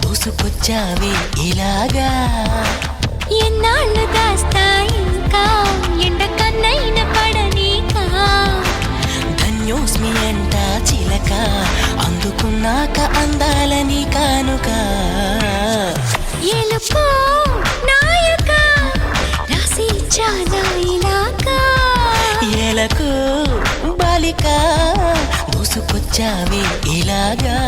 దూసుకొచ్చావే ఇలాగా ఎన్నాళ్ళు దాస్తా ఇంకా ఎండ కన్నైన పడనీకా ధన్యోస్మి అంట చిలక అందుకున్నాక అందాలని కానుక ఎలుకో నాయక రాసి చాలా ఇలాగా ఎలకు బాలిక దూసుకొచ్చావే ఇలాగా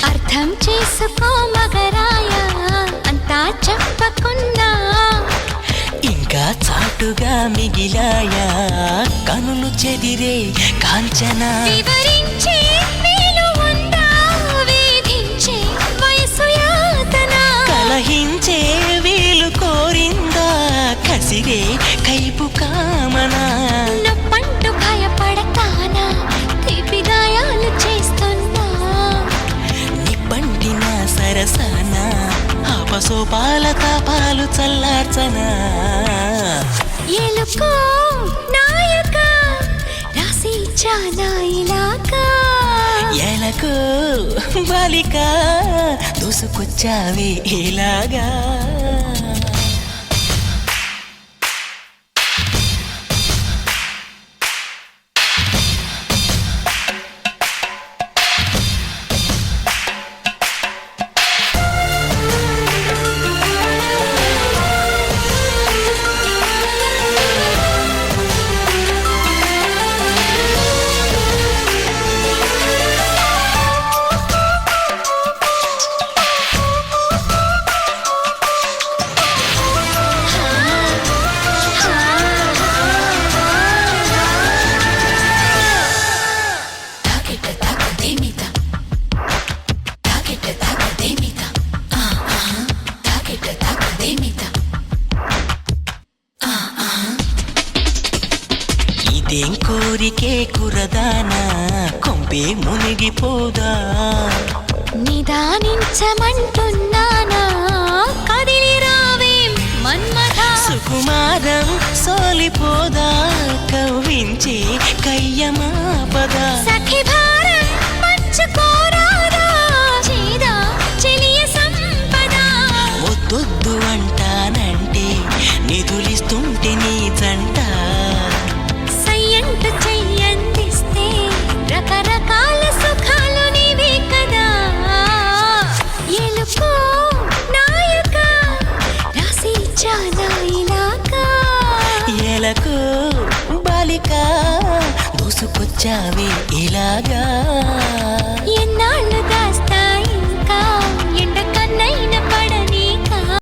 అర్థం చేసుకో మగరాయ అంతా చెప్పకున్నా ఇంకా చాటుగా మిగిలాయా కనులు చెదిరే కాంచన వివరించే వీలు ఉందా వేధించే వయసు యాతన కలహించే వీలు కోరిందా కసిరే కైపు కామన నొప్పంటూ భయపడతానా తీపి గాయాలు చేస్తున్నా నిప్పంటిన సరసన ఆపసోపాల తాపాలు చల్లార్చనా ఎలుకో నాయక రాసి చాలా ఇలాగా ఎలకు బాలిక దూసుకొచ్చావే ఇలాగా ఇదేం కోరికే కురదానా కొంపే మునిగిపోదా నిదానించమంటున్నానా కదిలి రావేం మన్మథా సుకుమారం సోలిపోదా కవ్వించే కయ్యమాపదా సఖి భారం పంచుకోరాదా చేదా చెలియ సంపద వద్దొద్దు అంటానంటే నిధులిస్తుంటే నీ జంట సయ్యంటు చెయ్యందిస్తే రకరకాల సుఖాలు నీవే కదా ఎలుకో నాయక రాసి చాలా ఇలాగా ఎలకు బాలిక దూసుకొచ్చావే ఇలాగా